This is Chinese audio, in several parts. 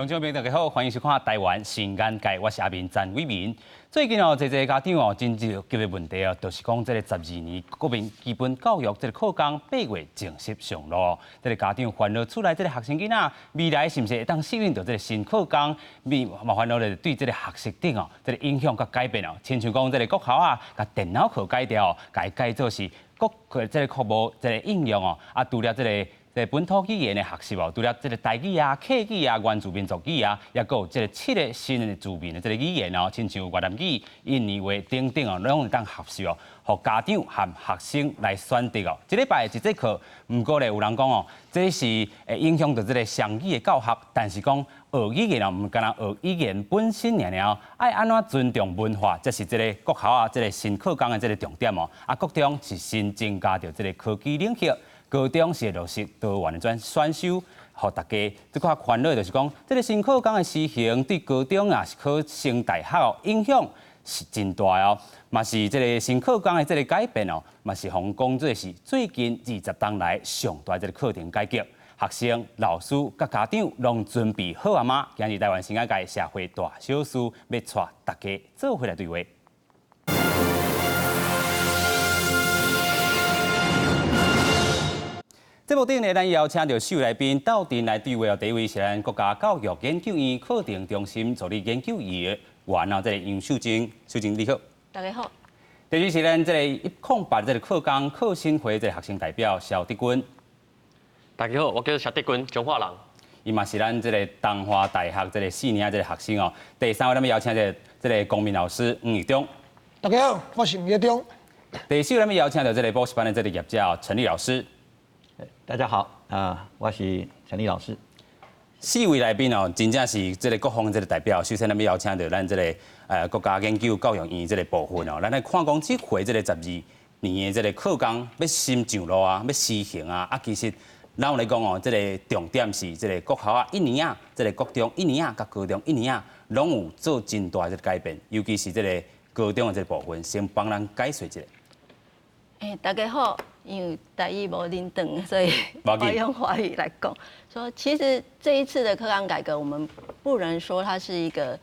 观众朋友大家好，欢迎收看台湾新眼界，我是阿明詹伟民。最近哦，这个家长哦，真就急的问题哦，就是讲这个12年国民基本教育这个课纲8月正式上路，这个家长烦恼出来，这个学生囡仔未来是不是会当适应到这个新课纲？烦恼咧对这个学习顶哦，这个影响甲改变哦，亲像讲这个国考啊，甲电脑课改掉，改改做是这个科目这个应用哦，啊除了这个。本土语言的学习哦，除了这个台语啊、客语啊、原住民族语啊，也有这个7个新的住民的这个语言哦，亲像越南语、印尼话等等哦，拢会当学习哦，互家长和学生来选择哦。一礼拜一节课，不过咧有人讲哦，这是会影响到这个双语的教学，但是讲学语言哦，唔干那学语言本身尔了，爱安怎尊重文化，这是这个国校啊，这个新课纲的这个重点哦。啊，国中是新增加到这个科技领域。高中是落实多元的选修，互大家这块烦恼就是讲，这个新课纲的施行对高中啊是考升大学哦影响是真大哦。嘛是这个新课纲的这个改变哦，嘛是红讲做是最近20当来上大这个课程改革，学生、老师、甲家长拢准备好啊吗？今日台湾新闻界社会大小事要带大家做回来对话。节目顶呢，咱邀请到首位来宾到阵来对话哦。第一位是咱国家教育研究院课程中心助理研究员员哦，这个杨秀晶，秀晶你好。大家好。第二是咱这个108这个课纲课新会这个学生代表肖德军。大家好，我叫肖德军，中华人。伊嘛是咱这个东华大学这个4年这个学生哦。第三位咱们邀请这个公民老师黄义中。大家好，我是黄义中。第四位咱们邀请到这个补习班的这个业者陈立老师。大家好，我是陈立老师。4位来宾哦，真正是这个各方这个代表。首先，咱们邀请到咱这个国家研究教育院这个部分哦，咱来看讲这回这个12年的这个课纲要新上路啊，要施行啊，其实咱来讲哦，这个重点是这个国校啊1年啊，这个国中1年啊，甲高中1年啊，拢有做真大的改变，尤其是这个高中的这个部分，先帮咱解说一下。大家好，因为台语无认同，所以我用华语来讲。说其实这一次的课纲改革，我们不能说它是一个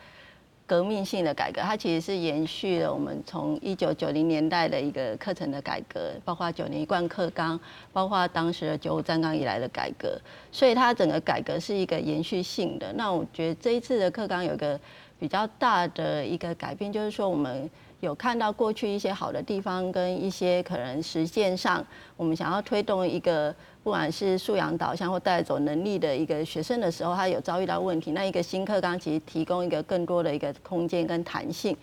革命性的改革，它其实是延续了我们从1990年代的一个课程的改革，包括9年一贯课纲，包括当时的95站纲以来的改革，所以它整个改革是一个延续性的。那我觉得这一次的课纲有一个比较大的一个改变，就是说我们有看到过去一些好的地方，跟一些可能实践上，我们想要推动一个不管是素养导向或带走能力的一个学生的时候，他有遭遇到问题，那一个新课纲其实提供一个更多的一个空间跟弹性，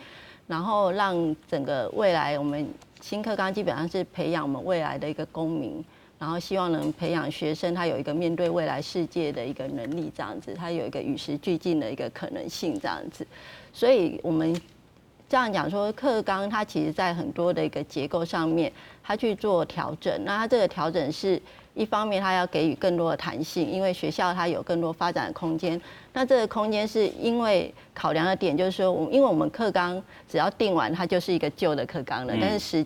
然后让整个未来我们新课纲基本上是培养我们未来的一个公民，然后希望能培养学生他有一个面对未来世界的一个能力，这样子，他有一个与时俱进的一个可能性，这样子，所以我们这样讲说，课纲它其实在很多的一个结构上面，它去做调整。那它这个调整是一方面，它要给予更多的弹性，因为学校它有更多发展的空间。那这个空间是因为考量的点就是说，因为我们课纲只要定完，它就是一个旧的课纲了。但是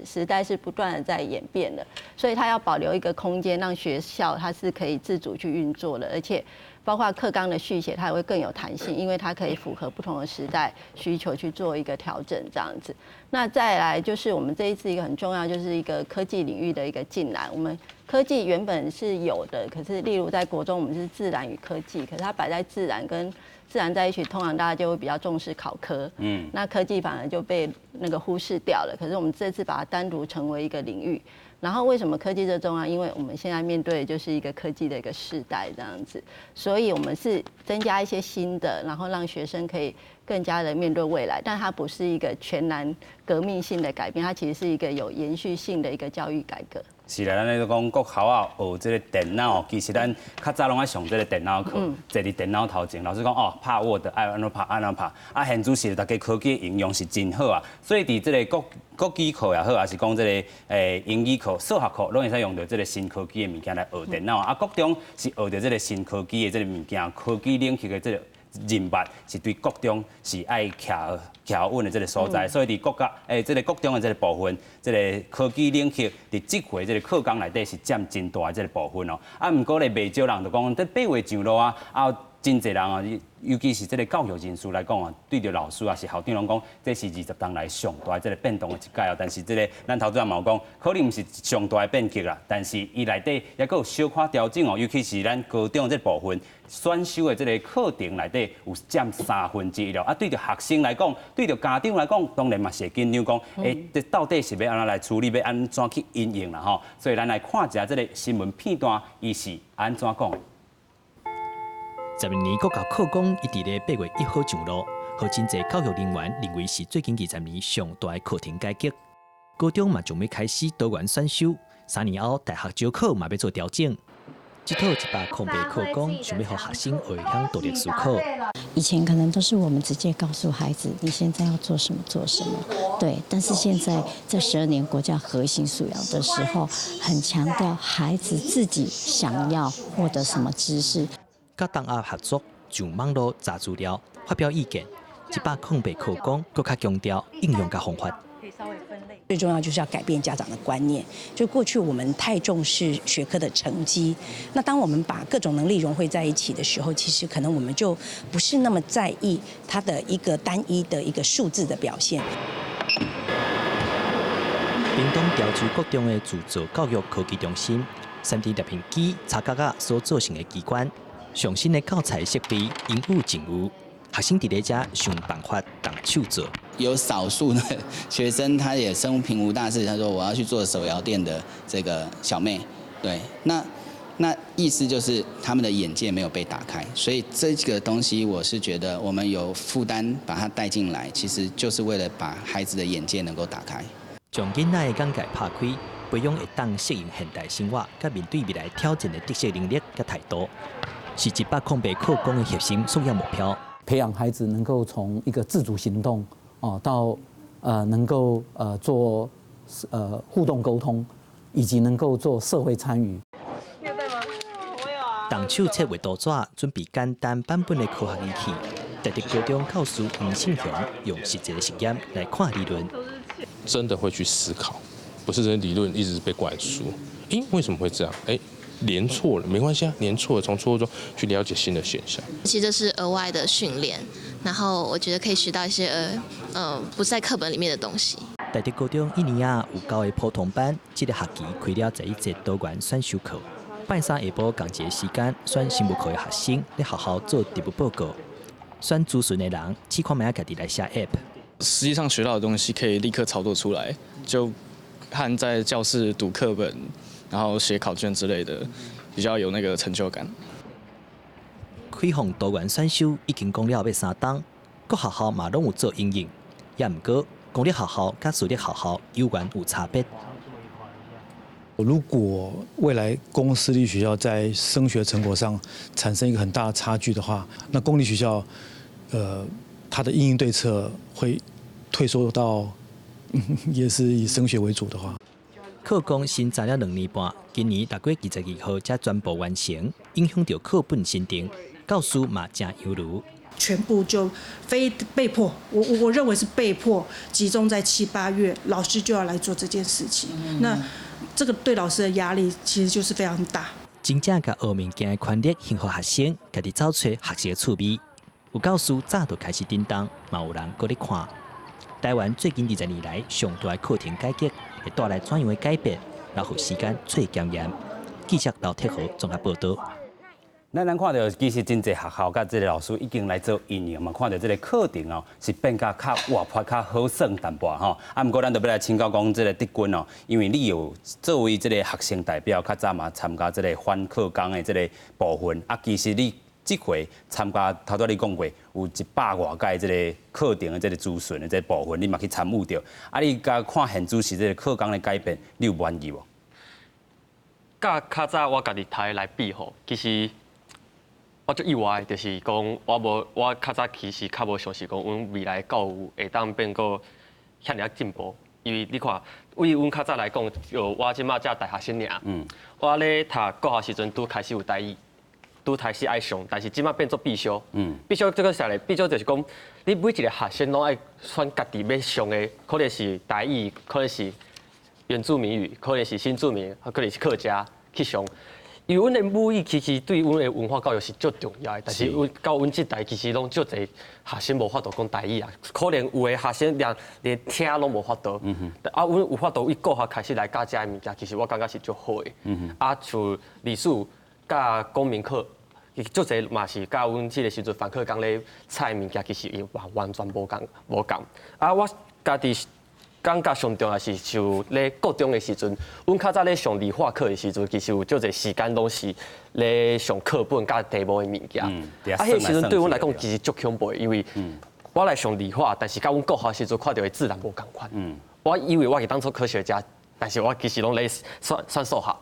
时代是不断的在演变的，所以它要保留一个空间，让学校它是可以自主去运作的，而且包括课纲的续写，它也会更有弹性，因为它可以符合不同的时代需求去做一个调整，这样子。那再来就是我们这一次一个很重要，就是一个科技领域的一个进来。我们科技原本是有的，可是例如在国中我们是自然与科技，可是它摆在自然跟自然在一起，通常大家就会比较重视考科，那科技反而就被那个忽视掉了。可是我们这次把它单独成为一个领域。然后为什么科技这重要？因为我们现在面对的就是一个科技的一个世代这样子，所以我们是增加一些新的，然后让学生可以更加的面对未来。但它不是一个全然革命性的改变，它其实是一个有延续性的一个教育改革。是啦，咱咧讲国校啊学这个电脑，其实咱较早拢爱上这个电脑课，坐伫电脑头前，老师讲哦，拍 Word 爱安怎拍安怎拍，现主是大家科技的应用是真好啊，所以伫这个国语课也好，还是讲这个英语课、数学课，拢会使用到这个新科技的物件来学电脑国中是学到这个新科技的这个物件，科技领域的这个人脉是对国中是爱徛稳的这个所在，所以伫这个国中的这个部分，这个科技领域伫这回这个课纲内底是占真大的这个部分哦。不过咧，未少人就讲，这8月上路啊，真侪人啊，尤其是这个教育人士来讲啊，对着老师啊是校长拢讲，这是20当来上大这个变动的一届哦。但是这个咱投资人嘛有讲，可能毋是上大的变革啦，但是伊内底也佫有小可调整哦，尤其是咱高中这部分选修的这个课程内底有占1/3了。啊，对着学生来讲，对着家长来讲，当然嘛是会紧张讲，这到底是要安怎来处理，要安怎去应用啦吼。所以咱来看一下这个新闻片段，伊是安怎讲的。12年国教课纲一直咧8月1号上路，和真侪教育人员认为是最近20年上大的课程改革。高中嘛将要开始多元选修，3年后大学招考嘛要做调整。这套108课纲想要让学生会晓独立思考。以前可能都是我们直接告诉孩子你现在要做什么做什么，对。但是现在这12年国家核心素养的时候，很强调孩子自己想要获得什么知识。甲同学合作，上网络查资料，发表意见。108课纲更加强调应用甲方法。最重要就是要改变家长的观念。就过去我们太重视学科的成绩，那当我们把各种能力融汇在一起的时候，其实可能我们就不是那么在意它的一个单一的一个数字的表现。屏东潮州国中的自助教育科技中心，3D 摄影机插角角所造成的机关，上新的教材设备应有尽有。学生伫咧遮想办法动手做。有少数的学生，他也生平无大志，他说我要去做手摇店的这个小妹，对，那意思就是他们的眼界没有被打开，所以这个东西我是觉得我们有负担把它带进来，其实就是为了把孩子的眼界能够打开。将囡仔的眼界拍开，培养会当适应现代生活，甲面对未来挑战的得识能力甲态度，是108课纲的核心首要目标。培养孩子能够从一个自主行动到能够做互动沟通，以及能够做社会参与。你有带吗？我有啊。动手切画图纸，准备简单版本的科学仪器。在地高中教师黄信雄用实际的实验来看理论。真的会去思考，不是这些理论一直被灌输。为什么会这样？连错了没关系啊，连错了，从错误中去了解新的现象。其实这是额外的训练，然后我觉得可以学到一些不在课本里面的东西。在地高中1年有9个普通班，这个学期开了11节多元选修课。拜三下晡同一个时间，选生物课的学生在学校做题目报告，选咨询的人试看卖家己来写 app。实际上学到的东西可以立刻操作出来，就和在教室读课本，然后写考卷之类的，比较有那个成就感。开放多元选修已经讲了要3档，各学校嘛拢有做应用，也毋过公立学校甲私立学校有缘有差别。如果未来公私立学校在升学成果上产生一个很大的差距的话，那公立学校，它的因应对策会退缩到，也是以升学为主的话。课纲新查了2年半，今年6月22号才全部完成，影响到课本新定，教师嘛真忧虑。全部就非被迫，我认为是被迫集中在7、8月，老师就要来做这件事情。那这个对老师的压力其实就是非常大。真正甲学物件的权利幸福学生，家己找出学习的趣味。有教师早就开始叮当，嘛有人搁咧看。台湾最近20年来上大的课程改革，会带来怎样的改变？留予时间做检验。记者刘铁豪综合报道。咱看到其实真侪学校甲这个老师已经来做应用嘛，看到这个课程哦是变较活泼、较好耍淡薄吼。啊，毋过咱就要来请教讲这个德军哦，因为你有作为这个学生代表，较早嘛参加这个反课纲的这个部分。啊，其实你这回参加，头拄你讲过，有100多届这个课程的这个咨询的这个部分，你嘛去参与着。啊，你甲看现主是这个课纲的改变，你有满意无？甲较早我家己台来比吼，其实我最意外就是讲，我较早其实较无想是讲，阮未来教育会当变个遐尔进步。因为你看，为阮较早来讲，就我即马才大学生尔，我咧读国校时阵拄开始有台语。拄开始爱上，但是即马变做必修。必修这个啥咧？必修就是讲，你每一个学生拢爱选家己要上的，可能是台语，可能是原住民语，可能是新住民，可能是客家去上。因为阮的母语其实对阮的文化教育是最重要的，但是到阮这代其实拢足侪学生无法度讲台语啊，可能有的学生连听拢无法度。啊，阮有法度以国学开始来教这物件，其实我感觉是足好的。啊，像历史甲公民课。足侪嘛是甲阮即个时阵凡课纲咧菜物件，其实伊完全无共。啊，我家己感觉上重要是像咧高中的时阵，阮较早咧上理化课的时阵，其实有足侪时间拢是咧上课本甲题目的物件。啊，迄时阵对阮来讲其实足恐怖的，因为我来上理化，但是甲阮国学的时阵看到的自然无共款。我以为我是当初科学家，但是我其实拢咧算数学。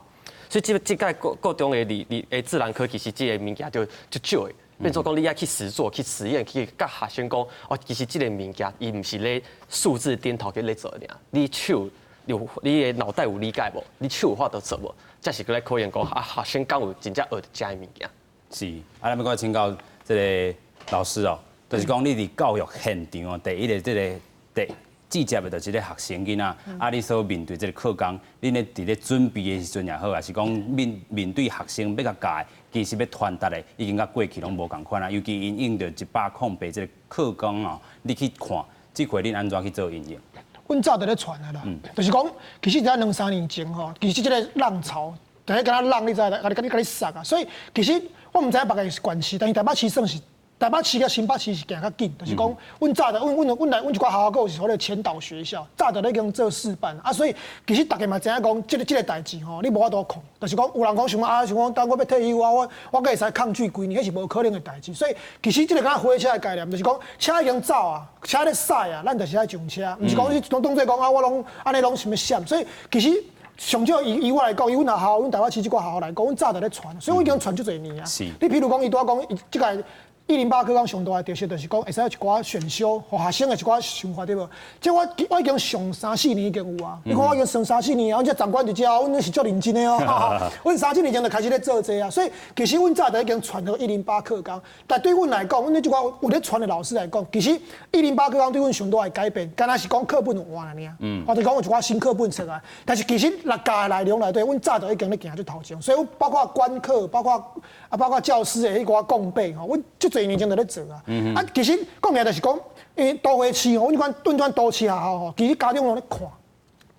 所以这届高中的自然科其实这个物件就少的，变做讲你要去实做、去实验、去甲学生讲哦，其实这个物件伊唔是咧数字点头去咧做尔，你手有你的脑袋有理解无？你手有法度做无？才是去来考验讲啊，学生敢有真正学到这个物件。是，啊，咱要搁请教这个老师哦，就是讲你伫教育现场哦，第一个直接的，就是咧学生囡仔，啊，你所面对这个课纲，你咧伫咧准备的时阵也好，还是讲面对学生要甲教，其实要传达的已经甲过去拢无共款啊。尤其因应着108这个课纲哦，你去看，这回恁安怎去做应用？阮早就咧传的啦，就是讲，其实在2-3年前吼，其实这个浪潮，第一敢若浪，你知甲你杀啊，所以其实我毋知影别个县市，但是台北市算是。台北市甲新北市是行较紧，就是讲，阮早的，阮一寡学校个是所谓的前导学校，早就咧经做示范啊，所以其实大家嘛知影讲，这个代志吼，你无法度控，就是讲有人讲想讲，当我要退休啊，我会使抗拒几年，迄是无可能的代志。所以其实这个敢火车的概念，就是讲车已经走啊，车咧驶啊，咱就是爱上车，毋是讲你当做讲啊，我拢安尼拢想要闪。所以其实上少以我来讲，以阮学校，阮台北市这寡学校来讲，阮早就咧传，所以我已经传足侪年啊。你譬如讲，伊拄仔讲即个。108课纲上大的特色就是讲，会使有一寡选修，互学生的一寡想法对无？即我已经上3-4年已经有啊。你看我已经上3-4年啊，阮这长官就知啊，阮是足认真的哦。阮3-4年前就开始咧做这啊，所以其实阮早就已经传到108课纲。但对阮来讲，阮这寡有咧传的老师来讲，其实108课纲对阮上大的改变，敢若是讲课本有换了尔，或者讲有一寡新课本出来。但是其实教的内容内底，阮早就已经咧行去头前，所以包括观课，包括教师的迄寡共备吼，阮足侪年前就咧做啊。啊，其实讲起来就是讲，因为都会市吼，阮款都市学校吼，其实家长拢咧看，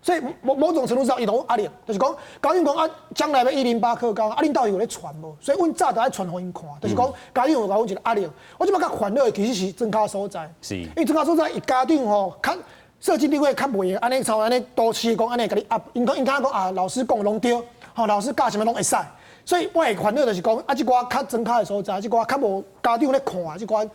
所以某种程度上伊都压力，就是讲家长讲啊，将来要108课纲，啊，恁到底有咧传无？所以阮早就爱传互因看，就是讲家长有甲阮一个压力。我即摆较烦恼的其实是增加所在，因为增加所在伊家长吼较设计定位较袂安尼像安尼都市讲安尼甲你压，因敢讲啊，老师讲拢对，吼老师教什么拢会使。所以我会烦恼就是讲，啊，即寡较增加的所在，即寡较无家长咧看，即款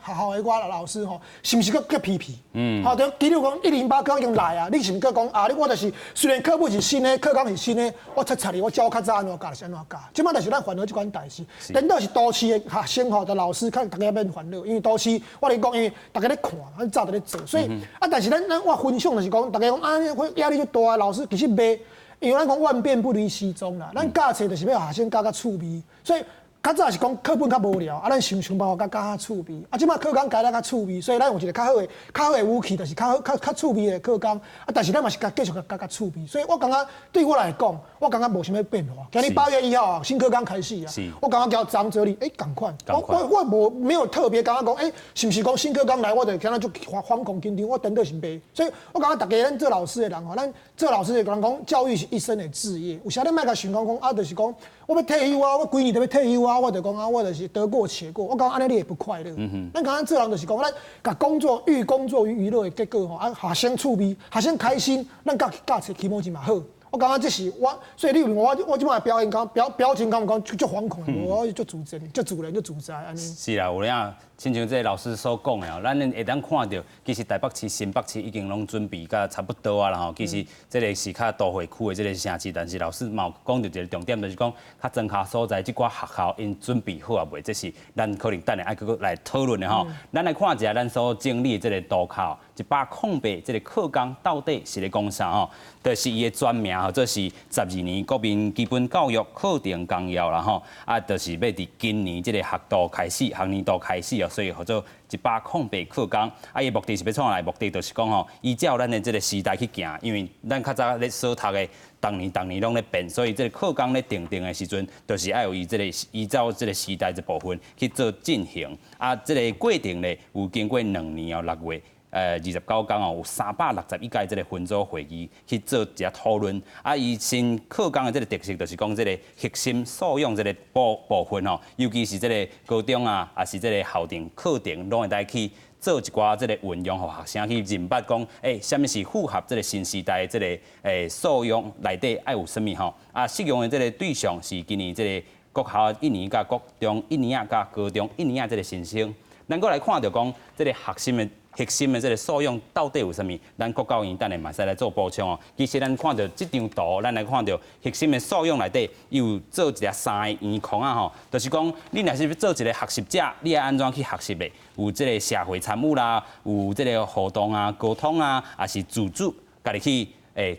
学校的寡老师吼，是毋是佮批评？好，就比如讲108课纲已经来啊，你是毋佮讲啊？我就是虽然课本是新的，课纲是新的，我擦你，我教较早安怎教就是安怎教。即摆就是咱烦恼即款代志，领导是都市的学生吼，的老师看大家免烦恼，因为都市我咧讲，因为大家咧看，咱早就咧做，所以啊，但是咱我分享就是讲，大家讲啊，压力就大，老师其实袂。因为咱讲万变不离其宗啦，咱教册就是要学生教较趣味，所以较早是讲课本较无聊，啊，咱想办法教趣味。啊，即摆课纲改得较趣味，所以咱有一个较好的武器，就是较趣味的课纲。啊，但是咱嘛是继续教趣味。所以我感觉对我来讲，我感觉无啥物变化。今日8月1号新课纲开始啊，我感觉交张哲理，共款。我没有特别感觉讲，是不是讲新课纲来，我就今仔就惶恐紧张，我等到是袂。所以我感觉大家咱做老师的人吼，咱做老师的人讲，教育是一生的志业。有时咱莫甲想讲啊，就是讲我要退休啊，我规年都要退休啊，我就讲啊，我就是得过且过。我感觉安尼你也不快乐。咱刚刚做人就是讲，咱甲工作寓工作于娱乐的结果吼，啊，学生趣味，学生开心，咱教册期望值嘛好。我感觉这是我，所以你问我即摆表演表情敢有讲就惶恐的，我就主持人，就主人就主宰安尼。是啦，有影，亲像这老师所讲的哦，咱会当看到，其实台北市、新北市已经拢准备甲差不多啊啦吼。其实这个是较都会区的这个城市，但是老师嘛有讲到一个重点，就是讲较庄脚所在，即寡学校因准备好啊未？这是咱可能等下爱搁来讨论的吼。咱来看一下咱所整理的这个图考108这个课纲到底是咧讲啥吼？就是伊的全名吼，这是12年国民基本教育课程纲要啦吼，啊，就是要伫今年这个学年度开始哦，所以叫做108课纲。啊，伊目的是要创来，目的就是讲吼，依照咱的这个时代去行，因为咱较早咧所读的，当年拢咧变，所以这个课纲咧定的时阵，就是要有依照这个时代这部分去做进行。啊，这个过程咧有经过2年6月。29天有361届这个分组会议去做一下讨论。啊，伊新课纲的这个特色就是讲这个核心素养这个部分吼，尤其是这个高中啊，也是这个校定课程，拢会来去做一寡这个运用，互学生去认捌讲，什么是符合这个新时代的这个素养内底爱有什么吼？啊，适用的这个对象是今年这个国校1年甲国中1年甲高中1年这个新生。咱过来看到讲这个核心的这个素养到底有啥物？咱国教院等下嘛使来做补充哦。其实咱看到这张图，咱来看到核心的素养内底有做一个3个圆框啊吼，就是讲你若是要做一个学习者，你要安怎去学习的？有这个社会参与啦，有这个互动啊、沟通啊，也是自主家己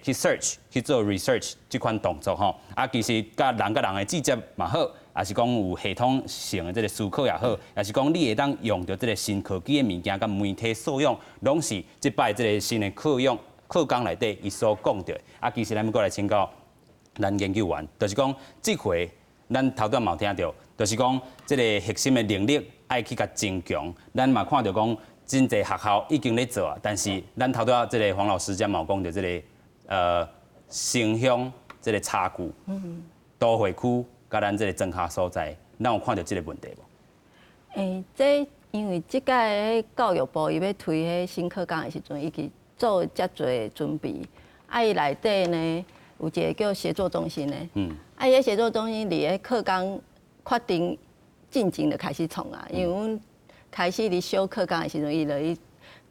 去 search 去做 research 这款动作吼。啊，其实甲人的直接嘛好。也是讲有系统性的这个思考也好，也是讲你会当用到这个新科技的物件，甲媒体素养，拢是这摆这个新的课纲内底伊所讲到。啊，其实咱要过来请教咱研究员，就是讲这回咱头段嘛有听到，就是讲这个核心的能力爱去甲增强。咱嘛看到讲真侪学校已经咧做啊，但是咱头段这个黄老师才嘛有讲到这个城乡这个差距，都会区。甲咱这个庄脚所在，咱有看到这个问题无？这因为这届教育部伊要推迄新课纲的时阵，伊去做遮侪准备。啊，伊内底呢有一个叫协作中心的，啊，伊个协作中心伫个课纲确定进前就开始创啊。因为阮开始伫修课纲的时阵，伊就伊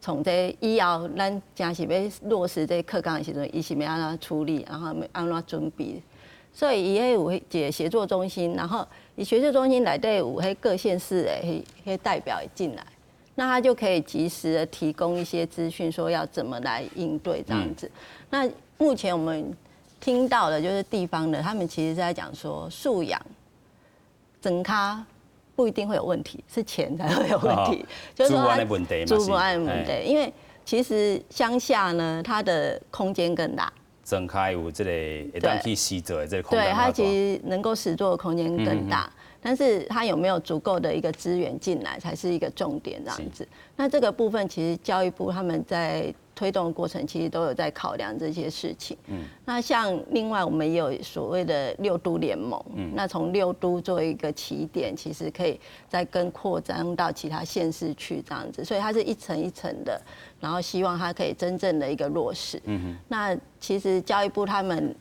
从这以后，咱真是要落实这课纲的时阵，伊是要安怎处理，然后安怎准备。所以伊迄有一个协作中心，然后伊协作中心内底有迄各县市的迄代表进来，那他就可以及时的提供一些资讯，说要怎么来应对这样子。那目前我们听到的就是地方的，他们其实是在讲说素养整咖不一定会有问题，是钱才会有问题，就是说的问题嘛，主观的问题，因为其实乡下呢，它的空间更大。睁开有这个会当去施作的这个空间，对，它其实能够实作的空间更大，但是它有没有足够的一个资源进来才是一个重点这样子。那这个部分其实教育部他们在推动的过程，其实都有在考量这些事情。那像另外我们也有所谓的6都联盟，那从6都做一个起点，其实可以再跟扩张到其他县市去这样子，所以它是一层一层的。然后希望它可以真正的一个落实。那其实教育部他们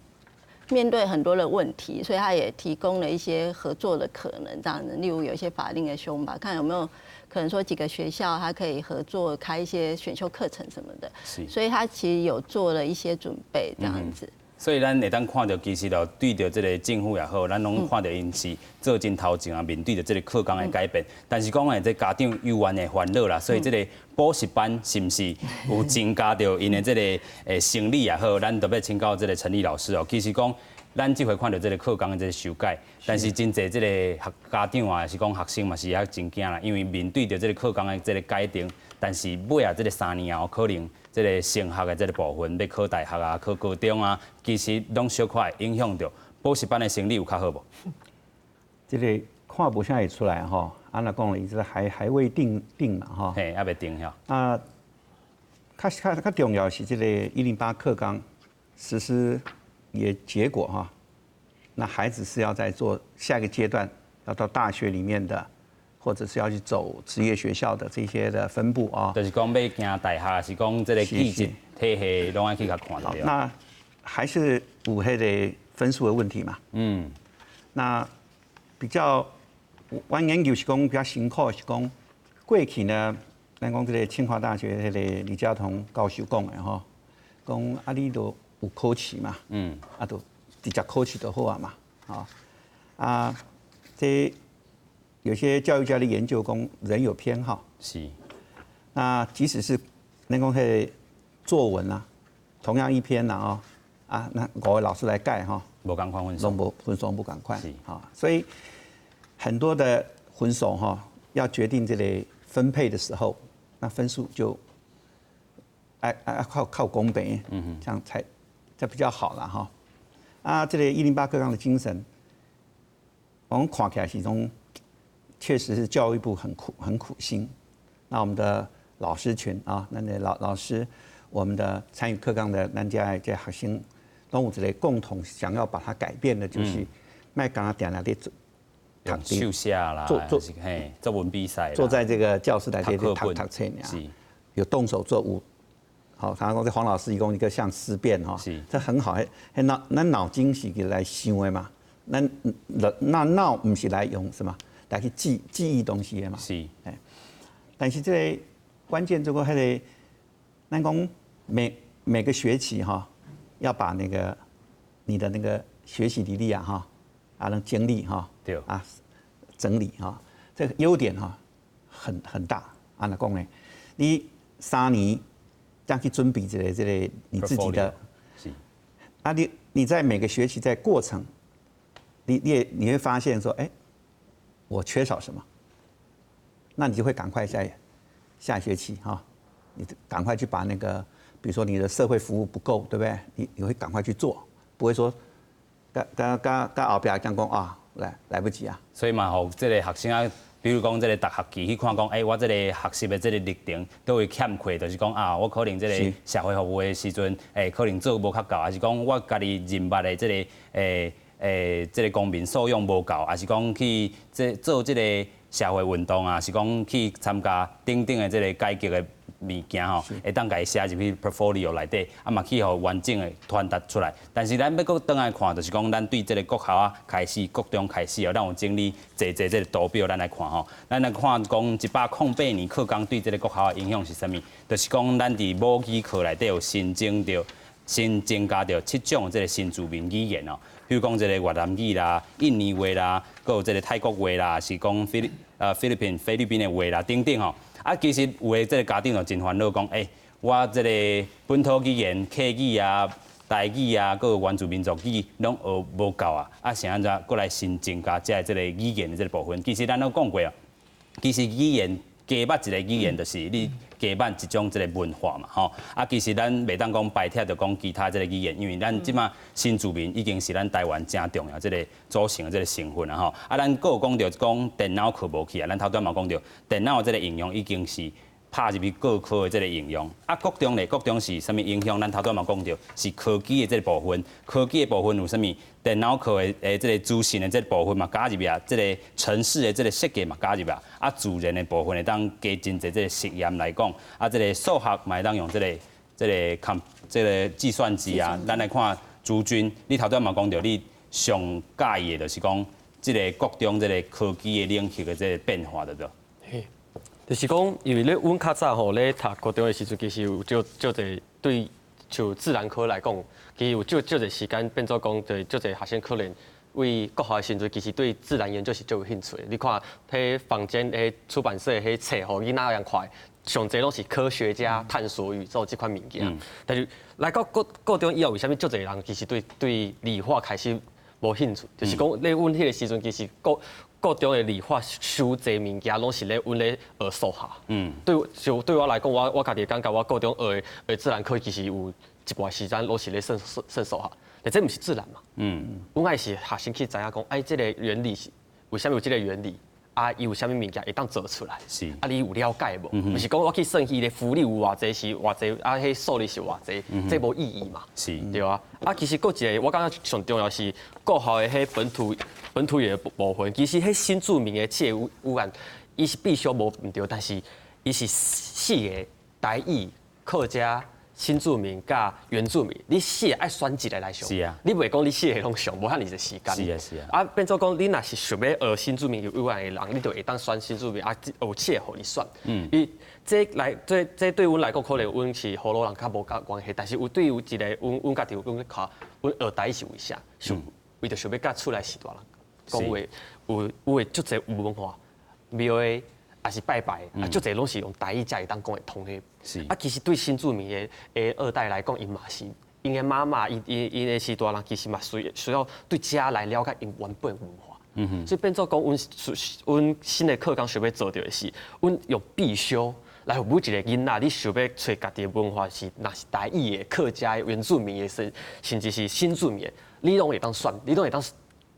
面对很多的问题，所以他也提供了一些合作的可能，这样子，例如有一些法令的修法，看有没有可能说几个学校它可以合作开一些选修课程什么的。所以他其实有做了一些准备，这样子。所以咱会当看到，其实就对着这个政府也好，咱拢看到因是做真头前啊，面对着这个课纲的改变。但是讲这家长有缘的烦恼啦，所以这个补习班是不是有增加到因的这个生理也好，咱特别请教这个陈立老师哦。其实讲咱这回看到这个课纲的这个修改，但是真侪这个家长啊，是讲学生嘛是也真惊啦，因为面对着这个课纲的这个改定，但是尾啊这个3年后可能。这个升学的这个部分，要考大学啊、考高中啊，其实拢小可影响到补习班的生理有较好无？这个看不下也出来哈，安那讲了，伊这还未定嘛哈。嘿，还未定哈。啊，较重要是这个108课纲实施也结果哈，那孩子是要在做下一个阶段，要到大学里面的。或者是要去走职业学校的这些的分布啊，就是讲要行大学，是讲这个体制体系拢爱去甲看到。那还是有迄个分数的问题嘛。那比较我研究是讲比较辛苦是讲过去呢，咱讲这个清华大学迄个李嘉彤教授讲的吼，讲啊你都有考试嘛，啊都直接考试就好啊嘛，啊这。有些教育家的研究讲，人有偏好，是。那即使是能够去作文啊，同样一篇呐那5个老师来改哈，无共款分数，分数不赶快，所以很多的分数哈，要决定这个分配的时候，那分数就靠公平，这样才比较好了哈。啊，这个108课纲的精神，我们看起来其中确实是教育部很苦心。那我们的老师群啊，那老师，我们的参与课纲的咱家这学生，都有一个共同想要把它改变的，就是卖刚刚点来的用手写啦，做文比赛，坐在这个教室来这读册呢，有动手做舞。好，常讲这黄老师一共一个像思辨哈，这很好。咱脑筋是来想的嘛，那脑不是来用什么来去记忆东西的嘛。是，但是这个关键这个还得，咱讲每个学期哈，要把那个你的那个学习历啊哈，能经历哈，对啊整理哈，这个优点哈很大。按哪讲呢？你3年。这样去准备这个你自己的，啊，你在每个学期在过程，你会发现说，哎，我缺少什么，那你就会赶快在下学期哈，你赶快去把那个，比如说你的社会服务不够，对不对？你会赶快去做，不会说，跟后边讲啊，来不及啊。所以嘛，吼，这个学生啊。比如讲，这个逐学期去看讲，我这个学习的这个历程都会欠缺，就是讲啊，我可能这个社会服务的时阵，可能做无较够，还是讲我家己人脉的这个这个公民素养无够，还是讲去做这个社会运动啊，是讲去参加等等的这个改革的物件吼，会当家写入去 portfolio 内底，啊嘛去互完整的传达出来。但是咱要搁倒来看，就是讲咱对这个国校啊开始、国中开始哦，咱有整理这个图表，咱来看吼。咱来看讲108年课纲对这个国校的影响是啥物？就是讲咱伫母语课内底有新增加着7种这个新住民语言哦，比如讲这个越南语啦、印尼话啦，搁有这个泰国话啦，是讲菲律宾的话啦等等吼。啊，其实有的这个家长就真烦恼，讲，我这个本土语言、客语啊、台语啊，搁有原住民族语，拢学无够啊，是安怎？搁来新增加这个语言的这个部分。其实咱都讲过啊，其实语言加捌一个语言，就是你加捌一种这个文化嘛，吼。其实咱袂当讲摆脱着讲其他这个语言，因为咱即马新住民已经是咱台湾真重要这个组成的这个成分啊，吼。咱搁有讲着讲电脑课无去啊，咱头端嘛讲着电脑这个应用已经是拍入去各科的这个应用。国中咧，国中是啥物影响？咱头端嘛讲着是科技的这个部分，科技的部分有啥物？电脑课的这个资讯的这个部分嘛加入去啊，这个程式的这个设计嘛加入去啊，自然的部分会当加真侪这个实验来讲，这个数学嘛会当用这个计算机啊，咱来看朱军，你头端嘛讲着你上介意的就是讲这个国中这个科技的领域的这个变化的对。就是讲，因为咧，阮较早吼咧读高中的时阵，其实有少侪对像自然科来讲，其实有少侪时间变做讲，对少侪学生可能为国校的时阵，其实对自然研究是最有兴趣的。你看，迄坊间迄出版社迄册，吼囡仔样快，上侪拢是科学家探索宇宙这款物件。但是来到高中以后，为虾米少侪人其实对理化开始无兴趣？就是讲，咧阮迄个时阵，其实高中的理化修侪物件，拢是咧阮咧学数学。对我来讲，我家己感觉，我高中学自然科其实有一半时间拢是咧算数学，但这毋是自然嘛。阮爱是学生去知影讲，这个原理是为虾米有这个原理？伊有虾米物件会当做出来？是。你有了解无？毋是讲我去算伊的浮力有偌济是偌济，迄数力是偌济，这无意义嘛？是。对啊。其实佫一个，我感觉上重要是国校的迄本土语的部分，其实迄新住民的这个语言，伊是必须无毋对，但是伊是4个台语、客家、新住民甲原住民，你4个爱选一个来上。是啊。你袂讲你4个拢上，无遐尼个时间。是啊是啊。变做讲，你若是想要学新住民语言的人，你就会当选新住民有4个互你选。伊这对阮来讲，可能阮是河洛人较无关系，但是对于一个阮家己阮咧考，阮学台语是为啥？为着想要甲厝内时大人讲话，有诶足侪有文化庙诶，也是拜拜，足侪拢是用台语才会当讲会通诶。是。其实对新住民诶2代来讲，因嘛是因诶妈妈，因诶时大人其实嘛需要对家来了解因原本文化。所以变做讲，阮新的课纲想要做到的是，阮用必修来每一个囡仔，你想要找家己的文化是，若是台语的、客家的、原住民的，甚至是新住民的，你拢会当选，你拢会当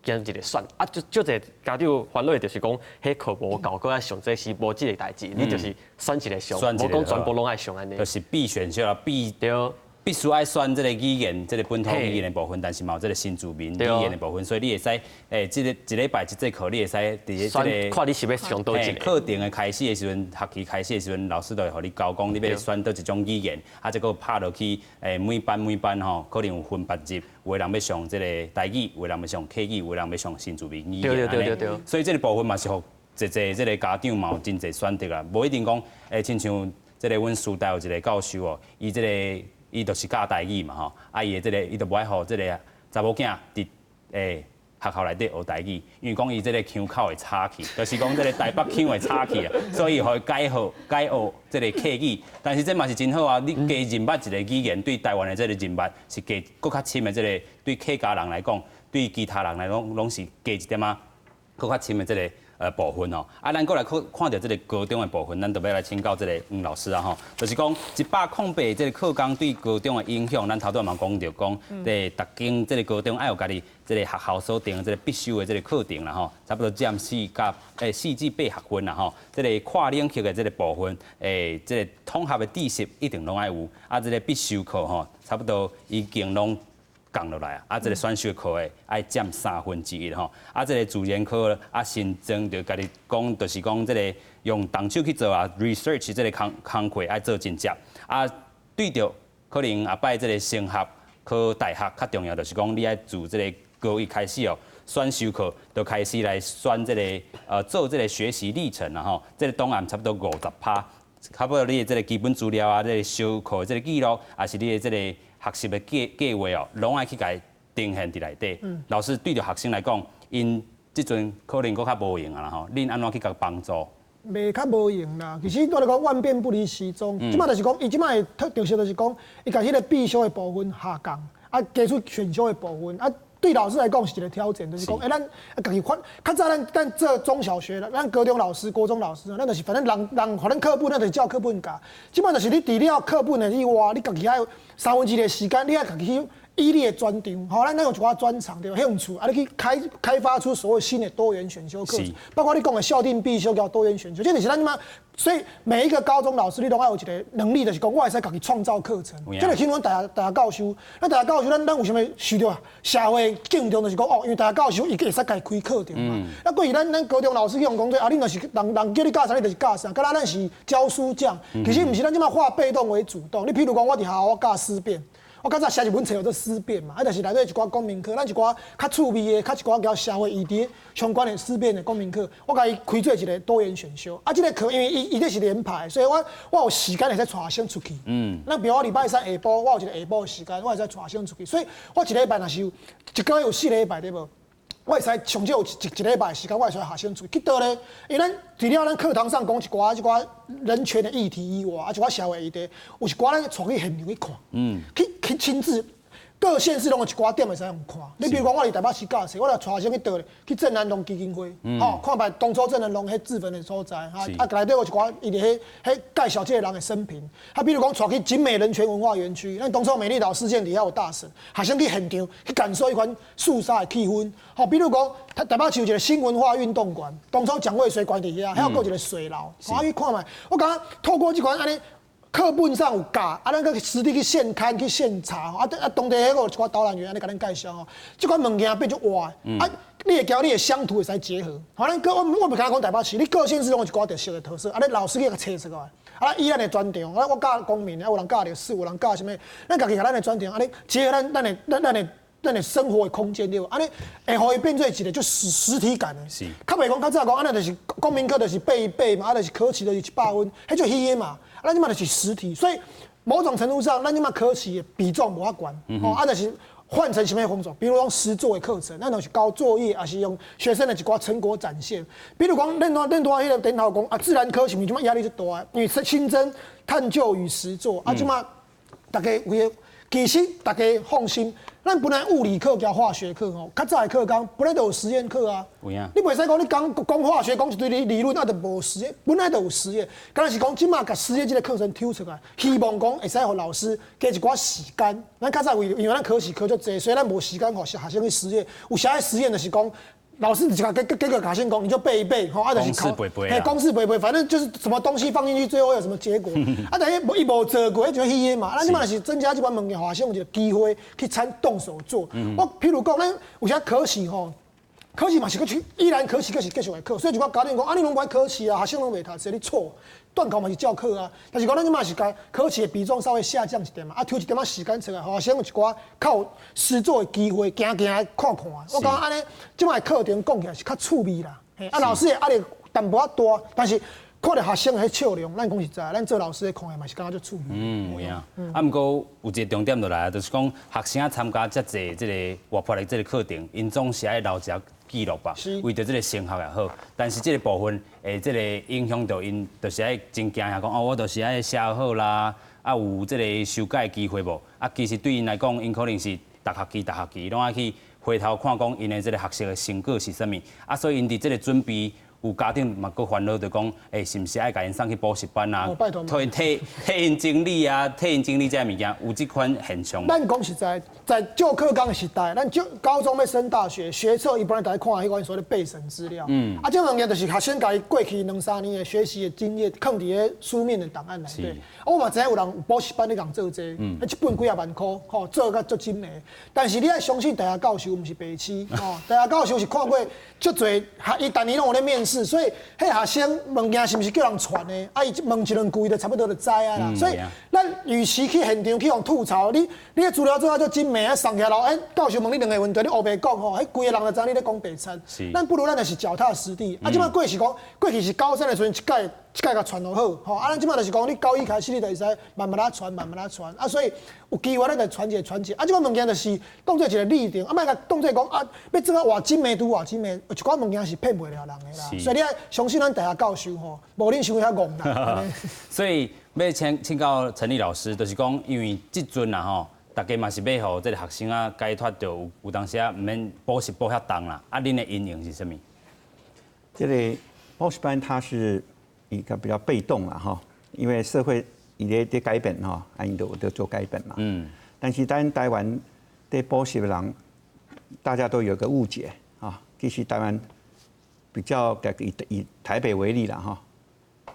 拣一个选。啊，就这家长烦恼的就是讲，迄课无够，搁爱上这是无即个代志，你就是选一个上，无讲全部拢爱上安尼。就是必选修啦，必须爱选这个语言，这个本土语言的部分，但是嘛有这个新住民语言的部分，所以你会使这个一礼拜一节课，你会使伫这个看你是要上倒一个课程的开始的时阵，学期开始的时阵，老师都会互你教讲，你要选倒一种语言，啊，这个拍落去，每班吼，可能有分8集，有的人要上这个台语，有的人要上客语，有的人要上新住民语言，对。所以这个部分嘛是互一这个家长嘛有真侪选择啊，无一定讲亲像这个阮师大有一个教授哦，伊就是教台语嘛吼，啊伊的这个伊就不爱互这个查某囝伫学校内底学台语，因为讲伊这个腔口会差去，就是讲这个台北腔会差去啊，所以互伊改学这个客语。但是这嘛是真好啊，你加认捌一个语言，对台湾的这个认捌是加搁较深的这个，对客家人来讲，对其他人来讲，拢是加一点啊，搁较深的这个。部分哦，啊，咱过来看到这个高中的部分，咱就要来请教这个黄老师啊吼，就是讲108这个课纲对高中的影响，咱头拄嘛讲到讲，逐间这个高中爱有家己这个学校所定的这个必修的这个课程啦吼，差不多占4至8学分啦吼，这个跨领域的这个部分，这个统合的知识一定拢爱有，啊，这个必修课吼，差不多已经拢。降落来啊！这个选修课的爱占1/3吼，啊，这个自然科啊，新增就家己讲，就是讲这个用动手去做啊 ，research 这个工课爱做真接啊，对着可能后摆这个升学考大学较重要，就是讲你爱自这个高一开始哦，选修课就开始来选这个做这个学习历程啦吼，这个档案差不多50%，差不多你的这个基本资料啊，这个修课这个记录，也是你的这个。学习的计划哦，拢爱去甲伊呈现伫内底。老师对着学生来讲，因即阵可能搁较无用啊啦吼，恁安怎去甲帮助？袂较无用啦。其实我来讲，万变不离其宗。即摆就是讲，伊即摆的特色就是讲，伊甲迄个必修的部分下降，啊，加出选修的部分啊。对老师来讲是一个挑战，就是讲，咱家己较早咱做中小学咱高中老师、国中老师，咱就是反正人反正课本，咱就是照课本教。即摆就是你除了课本的以外，你家己还有2/3的时间，你还家己去依你的专长，好，咱有一寡专长对兴趣，啊，你去开发出所谓新的多元选修课程，包括你讲的校定必修叫多元选修，这就是咱即摆。所以每一个高中老师，你都要有一个能力，就是讲我会使家己创造课程。这个像阮大学教授，咱大学教授，咱有啥物受到社会敬重，就是讲哦，因为大学教授伊会使家己开课程嘛。那过去咱高中老师去用讲说，啊，你若是人叫你教啥，你就是教啥。敢若咱是教书匠，其实毋是咱即摆化被动为主动。你譬如讲，我伫学校我教思辨。我较早写一本册叫做思辨嘛，就是内底一寡公民课，咱一寡较趣味的、较一寡叫社会议题相关的思辨的公民课，我甲伊开做一个多元选修。啊，这个课因为伊这是连排，所以我有时间会使带学生出去。那比如我礼拜3下晡，我有一个下晡的时间，我会使带学生出去。所以我一礼拜若是有一个月有4礼拜对无？我会使上少有一礼拜的时间，我会使学生出去。去倒咧，因为咱除了咱课堂上讲一寡人权的议题以外，啊一寡社会议题，有一寡咱带去现场去看，去亲自。各县市拢有一寡点会使用看，你比如讲，我伫台北市教册，我来带学生去倒咧，去郑南榕基金会，看卖当初郑南榕迄自焚的所在，内底有一寡伊伫迄介绍这个人的生平，比如讲带去景美人权文化园区，咱当初美丽岛事件底下有大神，学生去现场去感受一款肃杀的气氛，比如讲台北市有一个新文化运动馆，当初蒋渭水馆伫遐，还有一个水牢，去看卖，我感觉透过这款安尼。课本上有教，啊，咱个实地去现勘去现查，啊，当地迄个一寡导览员安尼甲咱介绍吼，这款物件变做活的，啊，你会交你的乡土会使结合，好，咱我袂敢讲台北市，你各县市拢有一寡特色的特色，啊，你老师去甲找出来，啊，以咱的专长，我教公民，啊，有人教历史，有人教什么，咱家己甲咱的专长，啊，你结合咱的生活的空间对无？安尼会互伊变做一个就实体感的。是。较袂讲较早讲，安尼就是公民课就是背一背嘛，啊，就是考试就是100分，迄就虚的嘛。啊，咱即马就是实体，所以某种程度上，咱即马考试的比重无法悬。啊，就是换成什么工作？比如讲实作的课程，咱就是交作业，还是用学生的一寡成果展现。比如讲，恁迄个顶头讲啊，自然科是毋是即马压力就大啊？因为新增探究与实作啊，即马大家其实大家放心。咱本来物理课加化学课吼，较早的课纲本来都有实验课啊。有影。你袂使讲你讲化学讲一堆理论，啊，就无实验，本来就有实验。敢若是讲即马甲实验这个课程抽出来，希望讲会使互老师加一寡时间。咱较早因为咱考试考足济，所以咱无时间互学生去实验。有啥实验就是讲。老师几个考先讲，你就背一背，吼，啊，就是考，公式背背，反正就是什么东西放进去，最后有什么结果，啊，但是伊无做过，就虚的嘛。那你嘛是增加这款物件，学生有一个机会去动手做。我譬如讲，咱有些考试吼。考试嘛是去，依然考试，是继续来考，所以就我家长讲，啊，你拢不爱考试啊，学生拢袂读书，你错，段考嘛是照考啊，但是讲咱即嘛是甲考试的比重稍微下降一点嘛，啊，抽一点仔时间出来，学生有一寡靠实作的机会，行来看看。我感觉安尼，即摆课程讲起来是较趣味啦，啊，老师的压力淡薄仔大，但是。看到学生的笑容，咱讲实在，咱做老师的看的嘛是感觉足趣味。有影。啊，毋过有一个重点就来，就是讲学生参加遮济这个活泼的这个课程，因总是爱留一个记录吧，为着这个升学也好。但是这个部分，这个影响到因，就是爱真惊吓讲哦，我就是爱写好啦，啊有这个修改的机会无？啊，其实对因来讲，因可能是逐学期拢爱去回头看讲因的这个学习的成果是啥物，啊，所以因伫这个准备。有家长嘛，佫烦恼着讲，是毋是爱甲因送去补习班啊？替因精力啊，替因精力这物件，有这款现象。咱讲实在，在旧课纲的时代，咱就高中要升大学，学测一般来大家看迄款所谓的备审资料。啊，这物件就是学生家过去2-3年的学习的经验，放伫个书面的档案内底。我嘛知影有人有补习班咧共做这，一本几啊万箍，吼，做甲足精的。但是你要相信大学教授毋是白痴，吼，大学教授是看过足侪，伊逐年拢有咧面试。所以，迄学生物件是毋是叫人传的？啊，伊问一两句就差不多就知啊啦。所以，咱与其去现场去用吐槽，你的资料做啊足精美啊，送起来后，教授问你两个问题，你黑白讲吼，迄规个人就知你咧讲白餐。咱不如咱就是脚踏实地。啊，即摆过去讲，过去是高三的时阵一届甲传落好，吼，啊，咱即摆就是讲，你高一开始你就会使慢慢啊传，啊，所以有机会咱就传一个，啊，即摆物件就是当做一个立定，啊，莫甲当做讲啊，要做啊偌精美拄偌精美，有一寡物件是骗袂了人的啦。所以你要相信咱大学教授吼，无恁想遐戆啦。所以要请教陈立老师，就是讲，因为即阵啊吼，大家嘛是要互这个学生啊解脱到有当时啊，毋免补习补遐重啦。啊，恁的阴影是啥物？这个补习班它是一个比较被动啦哈，因为社会伊在改变哈，因都做改变嘛。但是咱台湾对补习的人，大家都有个误解啊，其实台湾。比较以台北为例啦哈，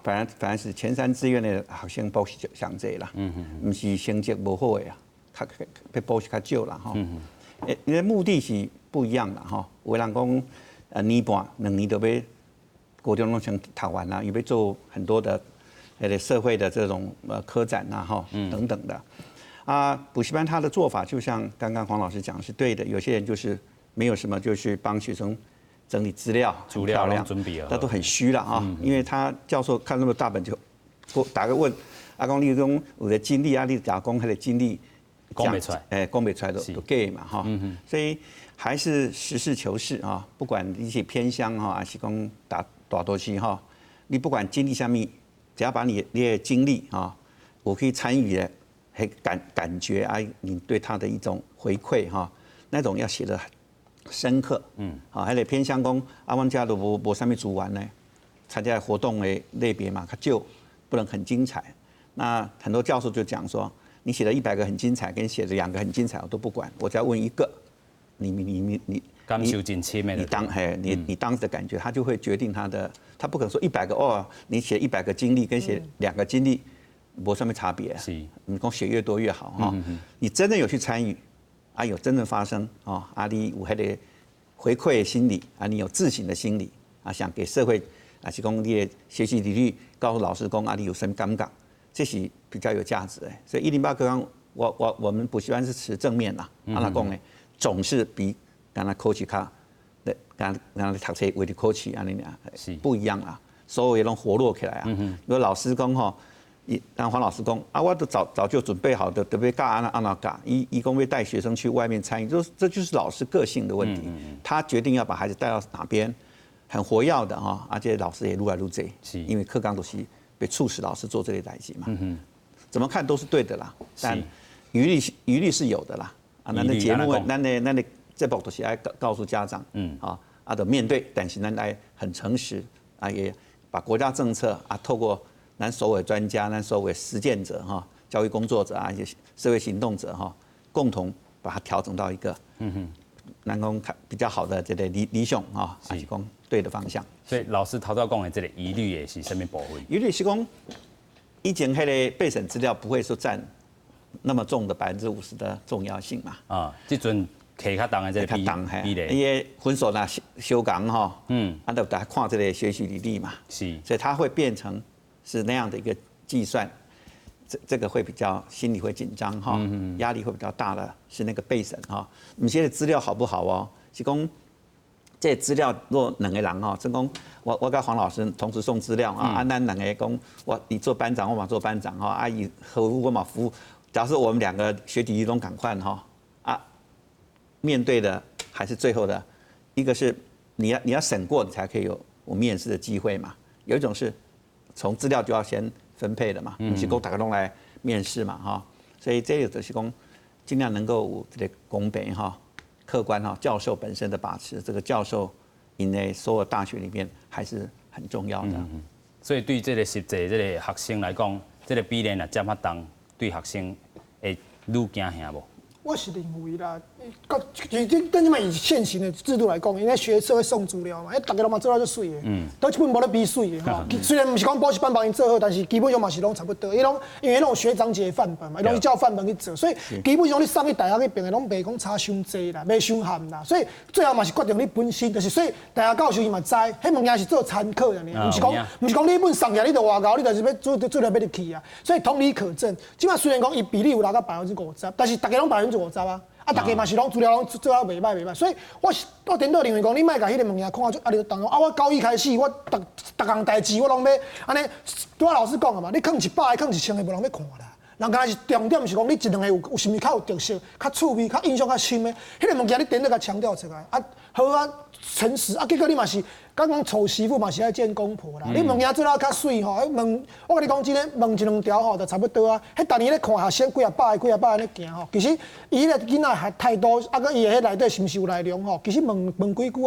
反而是前3志愿的学生补习上侪啦，唔是成绩无好的啊，较补习较少啦哈。因为目的是不一样啦哈，有人讲年半2年就要高中拢先读完啦，又要做很多的社会的这种科展啊哈等等的。啊，补习班他的做法就像刚刚黄老师讲是对的，有些人就是没有什么，就是帮学生。整理资料，漂亮，那都很虚了啊！因为他教授看那么大本就，打个问，阿公你讲有的经历啊，你打工他的经历讲不出来，讲不出来都 gay 嘛哈，所以还是实事求是啊，不管一些偏乡哈，还是讲大多区哈，你不管经历下面，只要把你的经历啊，我可以参与的，感觉啊，你对他的一种回馈哈，那种要写的。深刻，好，还得偏向讲阿阮家都无啥物资源呢，参加活动的类别嘛，较少，不能很精彩。那很多教授就讲说，你写了100个很精彩，跟写了2个很精彩，我都不管，我只要问一个，你感受真深的，你当时的感觉，他就会决定他不可能说100个哦，你写100个经历跟写2个经历，无啥物差别，你讲写越多越好哈，你真的有去参与。啊，有真正发生哦，啊，你有迄个回馈的心理啊，你有自省的心理啊，想给社会啊，是讲你的学习履历告诉老师讲啊，你有什么感觉，这是比较有价值的。所以108课纲，我们补习班是持正面啦，阿拉讲呢，总是比刚才考试卡的，刚才读册为了考试安尼是不一样啦，所有也拢活络起来啊。如果老师讲吼。让黄老师讲啊，我都早就准备好的，特别教安那教，一共会带学生去外面参与，这就是老师个性的问题。他决定要把孩子带到哪边，很活跃的哈，而且老师也愈来愈多，因为课纲都是被促使老师做这类代志嘛。怎么看都是对的啦，但余力是有的啦。啊，咱的节目，咱的节目都是爱告诉家长，的面对，但是咱来很诚实啊，也把国家政策啊，透过咱所谓专家、咱所谓实践者教育工作者啊，一些社会行动者共同把它调整到一个咱讲比较好的这个理想还是讲对的方向。所以老师头先讲的这个疑虑也是什么部分？疑虑是讲以前那个备审资料不会说占那么重的50%的重要性嘛？这阵课较重的这个比例，因为分数呢修改就大家看这个学习履历嘛，是，所以它会变成是那样的一个计算，这个会比较心里会紧张压力会比较大的是那个备审你现在资料好不好哦？是讲这资料若两个人真讲我跟黄老师同时送资料咱两个讲你做班长我嘛做班长阿姨服务我嘛服务。假设我们两个学弟都赶快面对的还是最后的一个是你要审过，你才可以有我面试的机会嘛。有一种是从资料就要先分配的嘛，你是供大家都来面试嘛所以这个就是讲尽量能够有这个公平客观教授本身的把持，这个教授以内所有大学里面还是很重要的。所以对这个实际这个学生来讲，这个比例呢占较重，对学生会愈惊吓无？我是认为啦，等即摆以现行的制度来讲，因为学测会送资料嘛，大家拢嘛做到足水的，都基本无咧比水的虽然不是讲补习班帮因做好，但是基本上嘛是拢差不多。因为拢有学长姐的范本嘛，拢是照范本去做，所以基本上你送去大学去边的拢袂讲差伤济啦，袂伤含啦。所以最后嘛是决定你本身，就是所以大学教授伊嘛知，迄物件是做参考的呢，不是讲你迄本送起来你就外交，你就是要做要入去啊。所以同理可证，即摆虽然讲伊比例有达到50%，但是大家拢50%啊，大家嘛是拢资料拢做啊袂歹，所以我顶多认为讲，你莫甲迄个物件看做压力重我高一开始，我逐项代志我拢要安尼，拄仔老师讲啊嘛，你囥100个，囥1000个，无人要看啦。人家是重点是讲，你一两个有甚物较有特色、较趣味、较印象较深的，迄个物件你顶多甲强调出来好诚实结果你嘛是。刚讲丑媳妇嘛是爱见公婆啦，你物件做到较水问我跟你讲真诶，问一两条就差不多啊。迄逐年咧看学生几啊百个安尼行其实伊个囡仔还太多，个伊个迄内底是毋是有内容其实问几句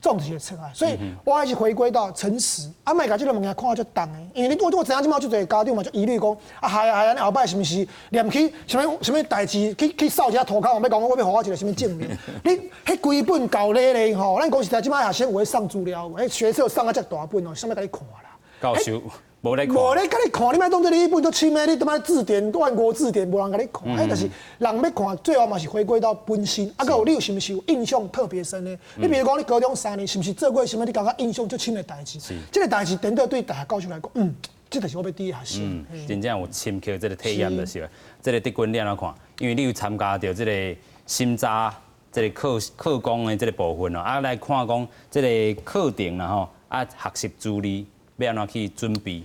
总是会出来。所以我还是回归到诚实，莫甲即个物件看啊足重诶。因为我知影即马足侪家长嘛就疑虑讲安尼后摆是毋是念起什么代志去扫一下涂骹，要讲我要互我一个什么证明？你迄规本够咧咱讲实在即摆学生有咧送资料。学测送啊遮大本上面甲你看啦。教授无咧看，无咧甲你看，你莫当作你一本都深的，你他妈字典、万国字典，无人甲你看。但是人要看，最后嘛是回归到本心。你有是毋是有印象特别深的？你比如讲，你高中3年是毋是做过什么？你感觉印象最深的代志？这个代志等到对大学教授来讲，这就是我要第一学生。真正有深刻这个体验就是这个德军你安怎看？因为你有参加到这个心查。这个课纲的这个部分来看讲这个课程学习助理要安怎去准备？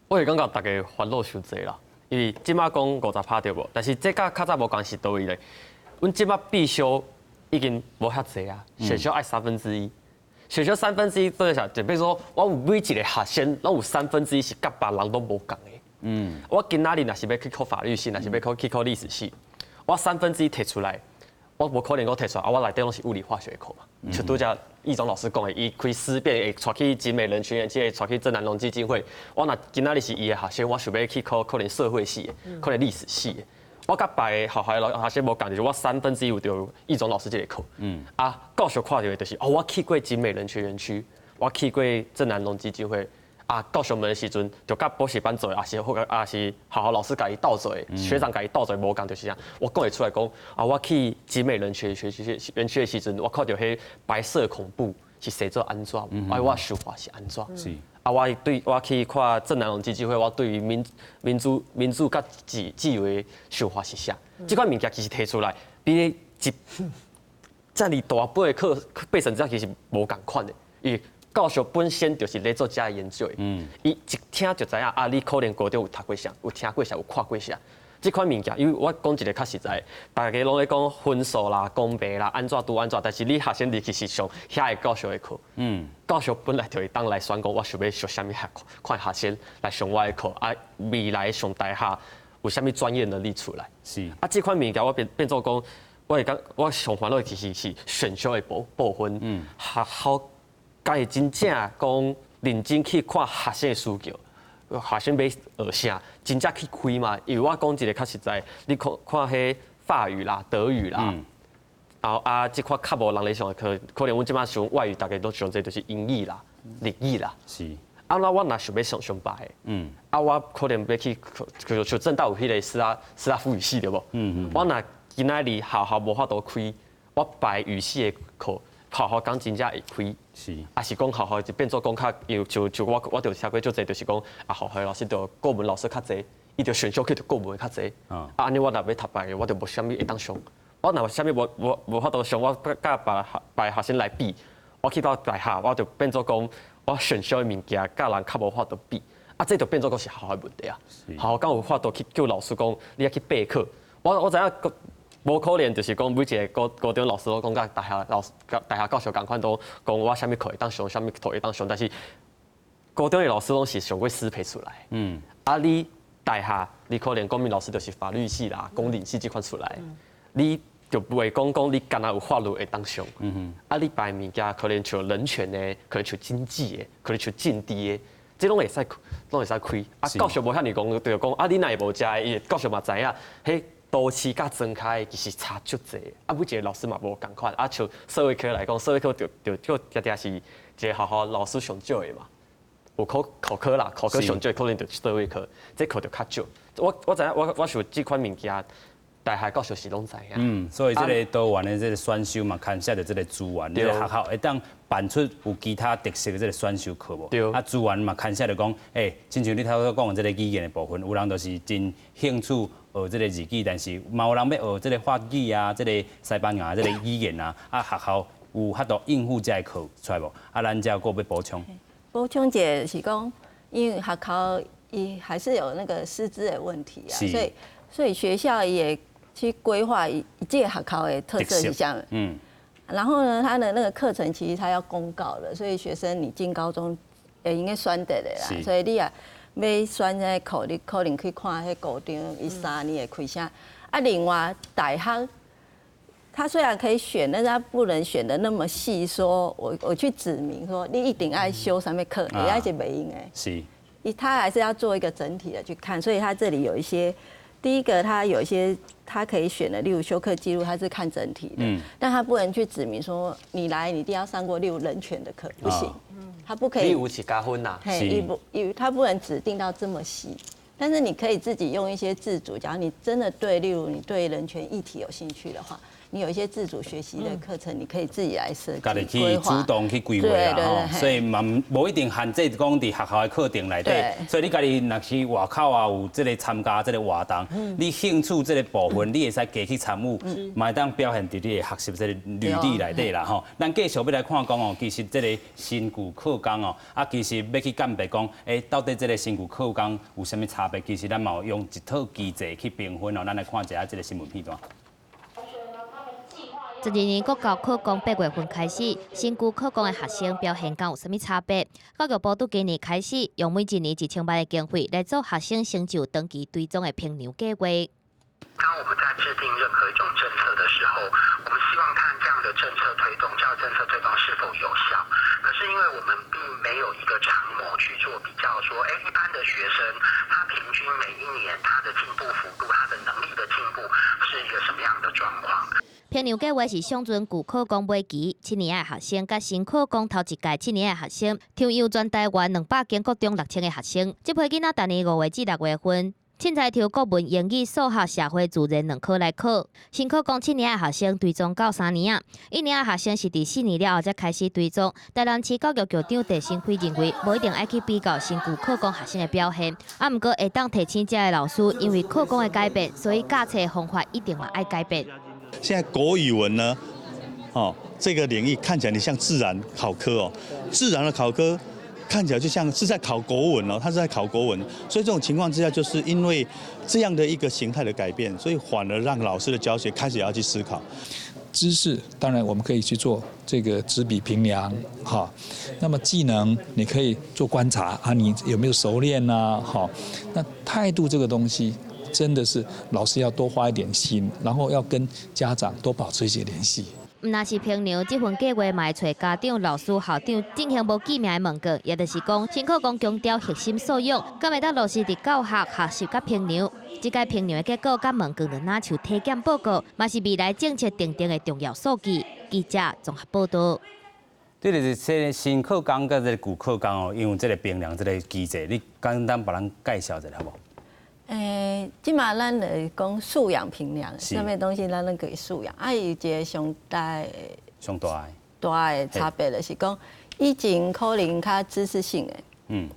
我会感觉大家烦恼伤济啦，因为即马讲50%对无，但是这甲较早无共是倒位咧。阮即马必修已经无遐济啊，选修爱1/3，选修1/3对啥？就比如说，我有每一个学生，拢有1/3是甲别人都无共的。我今仔日若是要去考法律系，若是要去考历史系，我1/3摕出来。我无可能我摕出来我内底拢是物理化学课嘛。就拄则易总老师讲的，伊开思辨会带去集美人群园，会带去郑南榕基金会。我若今仔日是伊的学生，我想要去考可能社会系的，可能历史系的。我甲别个学生无共，就是我1/3有着易总老师这个课。教授看到的就是我去过集美人群园区，我去过郑南榕基金会。教授们的时阵，就甲补习班做，也是好老师甲伊斗做，学长甲伊斗做无共，就是啥，我讲会出来讲我去集美人群园区的时阵，我看到迄白色恐怖是写作安怎，我想法是安怎。我去看郑南榕基金会，我对于民主甲自由的想法是啥？这款物件其实提出来，比你遮尔大本的课备审资料其实无共款的，因为教授本身就是咧做遮研究的，伊一听就知影你可能高中有读过啥，有听过啥，有看过啥。这款物件，因为我讲一个较实在，大家拢咧讲分数啦、公平啦、安怎读安怎，但是你学生入去是上遐个教授的课，教授本来就会当来选讲，我想要上啥物学科，看学生来上我的课，未来上大学有啥物专业能力出来。是啊，这款物件我变做讲，我上烦恼其实是选修的部分，学校该真正讲认真去看学生的需求。学生要学啥，真正去开嘛？因为我讲一个较实在，你看迄法语啦、德语啦，然后即款较无人咧上课，可能阮即摆上外语，大家都上这就是英语啦、日语啦。是。那我若想要上白的，我可能要去，就正大有迄个斯拉夫语系对无？我若今仔日校无法度开，我白语系的课。校讲真正会开，是，啊是讲校就变做讲较，就我就写过做侪，就是讲校老师就国文老师较侪，伊就选修课就国文较侪，安尼我若要读白的，我就无啥物会当上，我若啥物无法度上，我甲别学生来比，我去到大学我就变做讲我选修的物件，甲人较无法度比，这就变做讲是校的问题啊，校敢有法度去叫老师讲你要去备课，我知影。无可能，就是讲每一个高中老师都讲甲大学教授共款都讲我啥物课会当上，啥物课会当上，但是高中的老师拢是上过师培出来。你大学你可能公民老师就是法律系啦、公理系这款出来，你就不会讲你敢若有法律会当上。你别物件可能像人权的，可能像经济的，可能像政治的，这拢会使开。教授无遐尼讲，就讲你若会无食的，伊教授嘛知影，迄。都市甲庄开其实差足济，每一个老师嘛无共款，像社会科来讲，社会科就定定是一个校老师上少的嘛，有考科啦，考科上少可能就是社会科，这课就较少。我知影，我想这款物件，大学教授是拢知影。所以这个多元的这个选修嘛，牵涉到这个资源，这个学校会当办出有其他特色的这个选修课无？对。资源嘛，牵涉到讲，亲像你头先讲的这个语言的部分，有人就是真兴趣。学这个日语，但是嘛有人要学这个法语啊，这个西班牙这个语言啊，学校有法度应付这个课出来无？咱才个要补充。补充者是讲，因为学校伊还是有那个师资的问题啊，所以学校也去规划这个学校的特色是啥？然后呢，他的那个课程其实他要公告了，所以学生你进高中也应该选择的啦，所以你啊。要选这个课，你可能去看迄高中伊3年会开啥。另外大学，他虽然可以选，但是他不能选的那么细，说我去指明说你一定爱修什么课，你爱是袂用诶。是。他还是要做一个整体的去看，所以他这里有一些，第一个他有一些他可以选的，例如修课记录，他是看整体的，但他不能去指明说你来你一定要上过例如人权的课，不行。他不可以，你有是加分呐，他不能指定到这么细，但是你可以自己用一些自主，假如你真的对，例如你对人权议题有兴趣的话，你有一些自主学习的课程，你可以自己来设计家己去主动去规划啦，所以嘛无一定限制讲伫学校的课程内底，所以你家己若是外口啊有这个参加这个活动，你兴趣这个部分，你会使加去参与，嘛会当表现伫你的学习这个履历内底啦吼。咱继续要来看讲哦，其实这个新旧课纲哦，其实要去鉴别讲，到底这个新旧课纲有啥物差别？其实咱嘛有用一套机制去评分哦，咱来看一下这个新闻片段。12年国教课纲8月份开始，新旧课纲的学生表现敢有啥物差别？教育部伫今年开始用每一年1000万的经费来做学生成就长期追踪的评量计划。当我们在制定任何一种政策的时候，我们希望看这样的政策推动，这样的政策推动是否有效。可是因为我们并没有一个常模去做比较，说，一般的学生他平均每一年他的进步幅度，他的能力的进步是一个什么样的状况？评量计划是上阵旧课纲尾期7年的学生，甲新课纲头一届7年的学生，抽优全台湾200间国中6000个学生。这批囡仔逐年5月至6月份，凊彩抽国文、英语、数学、社会、自然2科来考。新课纲7年的学生追踪到3年，1年的学生是伫4年了后才开始追踪。台南市教育局长陈新辉认为，无一定爱去比较新旧课纲学生的表现，毋过会当提醒这些老师，因为课纲的改变，所以教册的方法一定嘛爱改变。现在国语文呢，这个领域看起来你像自然考科哦，自然的考科看起来就像是在考国文哦，它是在考国文，所以这种情况之下，就是因为这样的一个形态的改变，所以反而让老师的教学开始也要去思考。知识当然我们可以去做这个纸笔评量，哈，那么技能你可以做观察啊，你有没有熟练呐，哈，那态度这个东西。真的是老师要多花一点心，然后要跟家长多保持一些联系。毋那是平常，这份计划嘛会找家长、老师、校长进行无记名的问卷，也就是讲，新课纲强调核心素养，敢会当落实伫教学、学习甲评量。这届评量的结果甲问卷就若像体检报告，嘛是未来政策定定的重要数据。记者综合报道。这个是这新课纲甲这个旧课纲哦，因为这个评量这个机制，你简单把咱介绍一下好无？即马咱来讲素养评量，什么东西咱能可以素养？有一个上大的差别就是讲，以前可能较知识性的，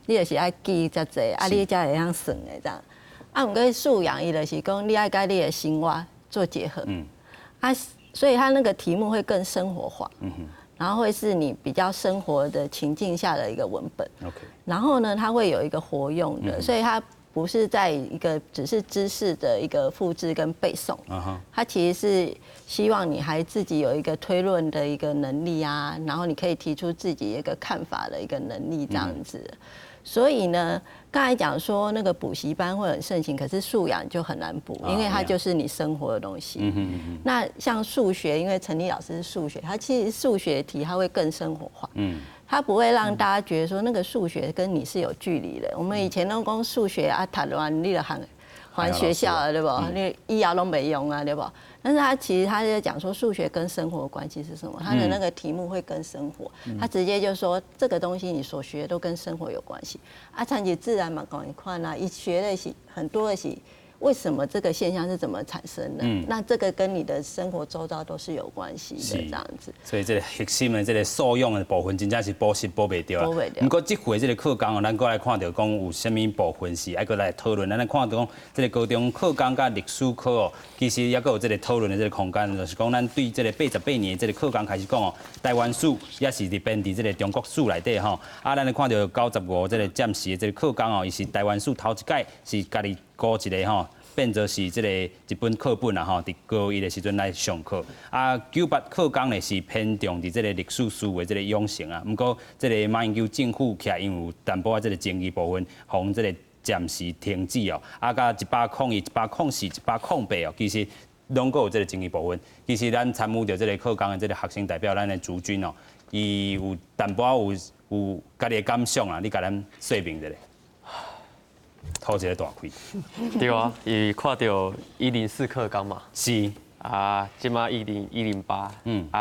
你就是爱记遮济，你才会晓算的这样。毋过素养伊就是讲，你爱甲你的生活做结合，所以它那个题目会更生活化，然后会是你比较生活的情境下的一个文本。然后呢，它会有一个活用的，所以它不是在一个只是知识的一个复制跟背诵，它其实是希望你还自己有一个推论的一个能力啊，然后你可以提出自己一个看法的一个能力这样子。所以呢，刚才讲说那个补习班会很盛行，可是素养就很难补，因为它就是你生活的东西。那像数学，因为陈立老师是数学，他其实数学题它会更生活化。它不会让大家觉得说那个数学跟你是有距离的。我们以前都讲数学啊，读完你就还学校了，对不？你医疗都没用啊，对不？但是他其实他在讲说数学跟生活的关系是什么？他的那个题目会跟生活，他直接就说这个东西你所学都跟生活有关系。参及自然嘛，讲一块啦，一学的是很多的是。为什么这个现象是怎么产生的？那这个跟你的生活周遭都是有关系的，这样子。所以这个核心的这个素养的部分，真正是补习补袂掉。不过这回这个课纲哦，咱过来看到讲有啥物部分是爱过来讨论。咱来看到讲这个高中课纲甲历史课哦，其实也有这个讨论的这个空间，就是讲咱对这个88年这个课纲开始讲哦，台湾史也是伫编伫这个中国史内底吼。咱来看到95这个暂时的这个课纲哦，伊是台湾史头一届是家己搞一个吼。变作是这个一本课本啊吼，伫高一的时阵来上课。98课纲呢是偏重伫这个历史思维这个养成啊。不过这个马英九政府起来，因为有淡薄仔这个争议部分，从这个暂时停止哦。甲101、104、108哦，其实拢有这个争议部分。其实咱参与着这个课纲的这个学生代表，咱的主军哦，伊有淡薄仔有家己的感想啊，你甲咱说明一下。吐一个大气。对啊，伊看到104课纲嘛，是即马108，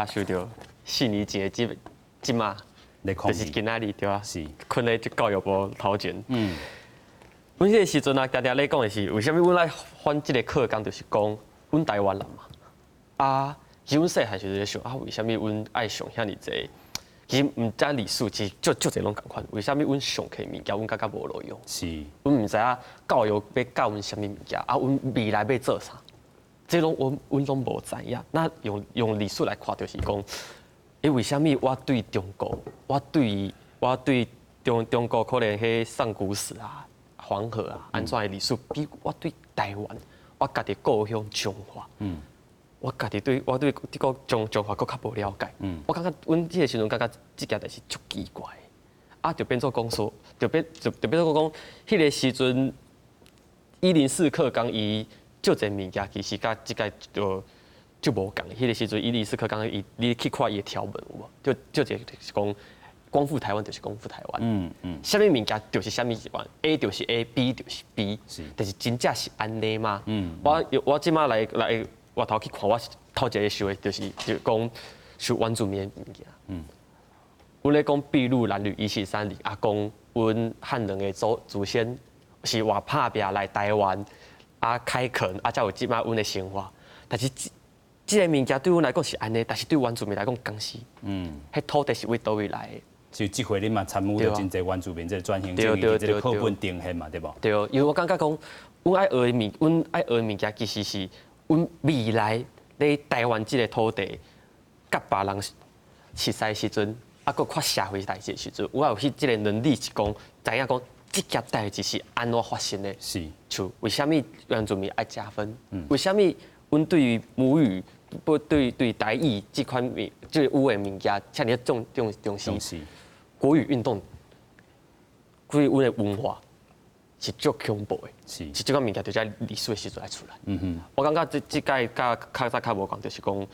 受到4年前的即马，就是今仔日对啊，是困在教育部头前。阮迄个时阵啊，常常咧讲的是，为什么阮来反即个课纲，就是讲阮台湾人嘛，其实阮细汉时阵咧想为什么阮爱上遐尼济？其实毋知历史，其实就侪拢共款。为什么阮上课物件，阮感觉无路用？是，阮毋知影教育要教阮什么物件，阮未来要做啥？这拢阮拢无知影。那用历史来看，就是讲，为什么我对中国，我对中国可能迄上古史啊、黄河啊，安怎的历史，比我对台湾，我家己故乡中华。我家己对这个中华搁较无了解，我感觉阮这个时阵感觉这件代志足奇怪，就变做讲说，就变做讲，迄个时阵104课纲伊就这物件，其实甲这个就无共。迄个时阵104课纲你去看伊的条文有无？就就是讲光复台湾就是光复台湾，啥物物件就是啥物物件 ，A 就是 A，B 就是 B， 但是真正是安尼吗？我即马来。我头去看，我头一个想的就是讲是原住民的物件。阮咧讲筚路蓝缕1430，讲阮汉人的祖先是偌打拼来台湾，开垦，才有即摆阮的生活。但是这个物件对阮来讲是安尼，但是对原住民来讲更是。迄土地是为倒位来的？就这回你嘛参与了真侪原住民这个转型正义这个课本定限嘛，对无？对，因为我感觉讲，阮爱学的物件其实是。阮未来咧台湾即个土地，甲别人熟悉时阵，搁看社会代志时阵，我有迄即个能力是讲，知影讲即件代志是安怎发生的。是，像为虾米原住民爱加分？为虾米阮对于母语不对台语即款即有诶物件，像你重视国语运动，对阮诶文化。是足恐怖的，是这款物件就在历史的时阵来出来。我感觉这届甲较早较无共，就是讲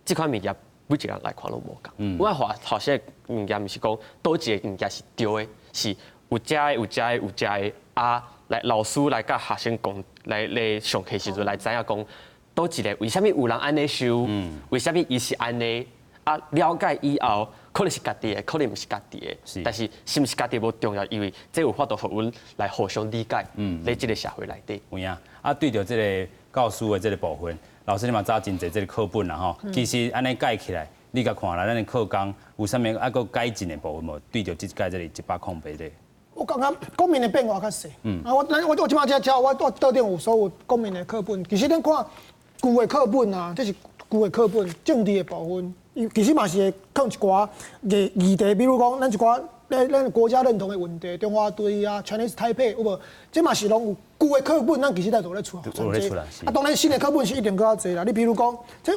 这款物件每一个人来看拢无共。我学习物件毋是讲倒一个物件是对的，是有遮的有遮的有遮的啊，来老师来甲学生讲，来上课时阵来知影讲倒一个为虾米有人安尼修，为虾米伊是安尼啊？了解以后。可能是家己的，可能毋是家己的，但是是毋是家己无重要，因为这有法度互阮来互相理解，在这个社会内底。有影啊，对着这个教师的这个部分，老师你嘛早真侪这个课本啦吼，其实安尼改起来，你甲看啦，咱的课纲有啥物还佫改进的部分无？对着这届这里108的。我感觉公民的变化较细，我即摆只教我桌顶有所有公民的课本，其实咱看旧的课本啊，这是旧的课本，政治的部分。其实嘛是会放一寡议题，比如讲咱一寡咱国家认同的问题，中华队啊、Chinese Taipei，有无？这嘛是拢有旧的课本，咱其实在都咧出。有咧出来。啊，当然新的课本是一定更较侪啦。你比如讲，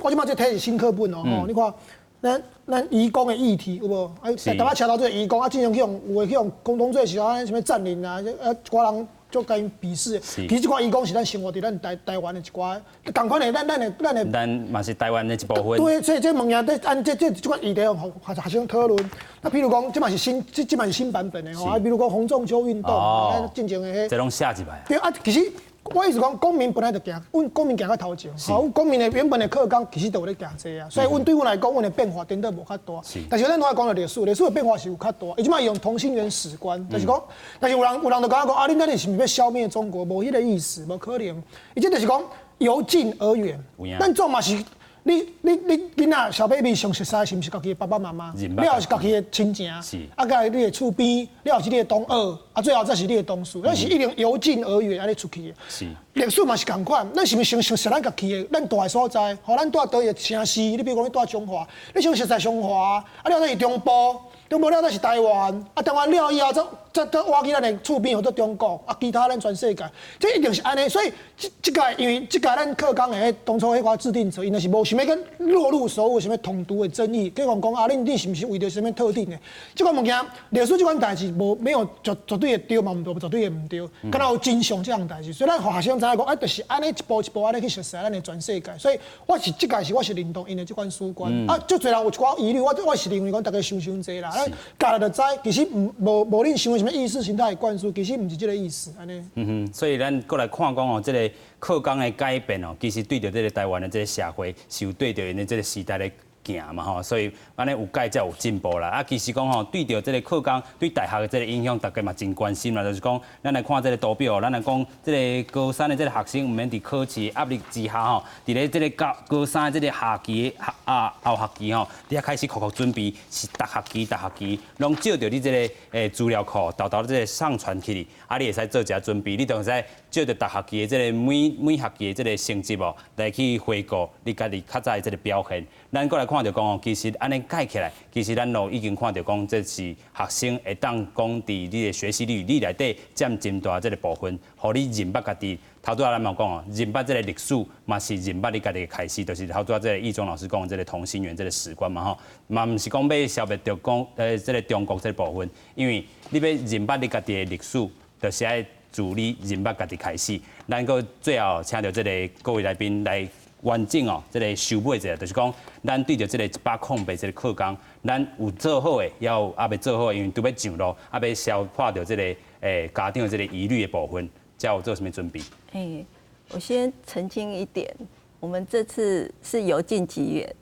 我即摆摕是新课本哦，你看咱移工的议题有无？啊，台北车头这移工啊，经常去用有诶去用共同做是啊，什么占领啊，一寡人。就甲因鄙视，其实这寡义工是咱生活伫咱台湾的一寡，同款的咱嘛是台湾的一部分。对，所以这物件按这款议题互学生讨论。那比如讲，这嘛是新版本的吼，啊，比如讲洪仲丘运动，进前的迄。这拢写一摆。对啊，其实我意思讲，公民本来就行，阮公民行到头前，好，公民的原本的课纲其实都有咧行这啊，所以对阮来讲，阮的变化真的无较大。但是咱都爱讲到历史的变化是有较大。伊即摆用同心圆史观，就是讲，但是有人就讲啊，恁那里是毋是要消灭中国？无迄个意思，无可能。伊这就是讲由近而远。咱做嘛是。你囡仔小 baby 上熟悉是毋是家己的爸爸妈妈？了后是家己的亲情，啊，甲你的厝边，了后是你的同学，啊，最后才是你的同事，咱是一定由近而远安尼出去的。历史嘛是共款，咱是毋是先熟悉咱家己的，咱住的所在，吼，咱住倒一个城市，你比如讲你住中华，你先熟悉中华，啊，了再是中部。中部了，咱是台湾，啊，台湾了以后，再挖去咱的厝边，或者中国，啊，其他咱全世界，这一定是安尼。所以，这届因为这届咱课纲的当初迄块制定者，因就是无想要跟落入所有什么统独的争议，跟讲啊，你是不是为着什么特定的？这款物件，历史这款代志没有绝对的对嘛，绝对的唔对，敢若有真相这样代志。所以咱学生知影讲，啊，就是安尼一步一步安尼去熟悉咱的全世界。所以我是这届我是认同因的这款史观。啊，足侪人有一寡疑虑，我是认为讲大家想济啦。教了就知，其实无恁想的什么意识形态的灌输，其实唔是这个意思，安尼。所以咱过来看讲哦，这个课纲的改变哦，其实对着这个台湾的这个社会是有对着因的这个时代的行嘛吼，所以安尼有改才有进步啦。啊，其实讲吼，对着这个课纲对大学的这个影响，大家嘛真关心啦。就是讲，咱来看这个图表，咱来讲这个高三的这个学生，唔免伫考试压力之下吼，伫咧这个高三的这个下期后学期吼，你开始苦准备，是逐学期，拢照着你这个资料库，豆这个上传去，啊，你会使做一下准备，你就会使照着逐学期的这个每学期的这个成绩哦，来去回顾你家己较早的这个表现。咱过来看到讲哦，其实安尼改起来，其实咱都已经看到讲，这是学生会当讲伫你的学习率内底占真大这个部分，互你认捌家己。头拄仔咱嘛讲哦，认捌这个历史嘛是认捌你家己的开始，就是头拄仔这个易中老师讲的这个同心圆这个史观嘛吼，嘛毋是讲要消灭掉这个中国这个部分，因为你要认捌你家己的历史，就是爱自你认捌家己开始。咱个最后请到这个各位来宾来。完整哦，这个收尾者就是讲，咱对着这个108这个课纲，咱有做好的，也有未做好的，因为都要上路，要消化掉这个家长的这个疑虑的部分，才有做什么准备？我先澄清一点，我们这次是由近及远，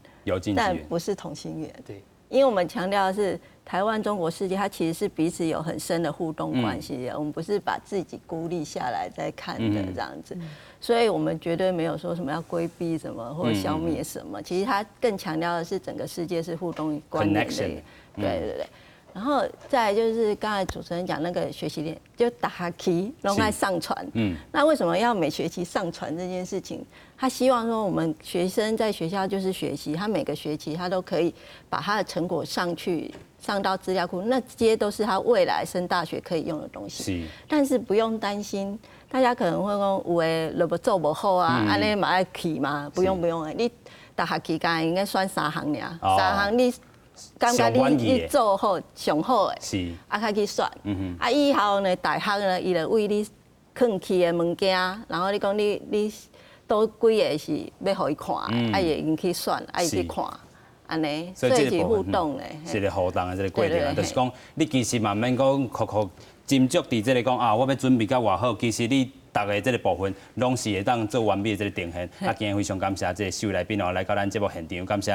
但不是同心圆。对，因为我们强调的是台湾、中国世界，它其实是彼此有很深的互动关系的。我们不是把自己孤立下来再看的这样子。所以我们绝对没有说什么要规避什么或者消灭什么，其实它更强调的是整个世界是互动关联的。对。然后再来就是刚才主持人讲那个学习链，就打哈 key， 然后上传。那为什么要每学期上传这件事情？他希望说我们学生在学校就是学习，他每个学期他都可以把他的成果上去。上到资料库，那这些都是他未来升大学可以用的东西。但是不用担心，大家可能会讲有诶，如果做不好啊，安尼嘛要去嘛？不用，你大学期间应该算3行尔，3行你感觉你做好上好的，是，较去选。啊，以后呢，大学呢，伊就为你藏起的物件，然后你讲你倒几个是要互伊看的，啊，伊会去选，啊，伊去看。安尼，所以是互动的，是一个互动的这个过程啊，就是讲，你其实嘛免讲刻斟酌伫这个讲啊，我要准备到偌好，其实你大家这个部分拢是会当做完美的这个呈现。啊，今日非常感谢这个4位来宾哦，来到咱节目现场，感谢。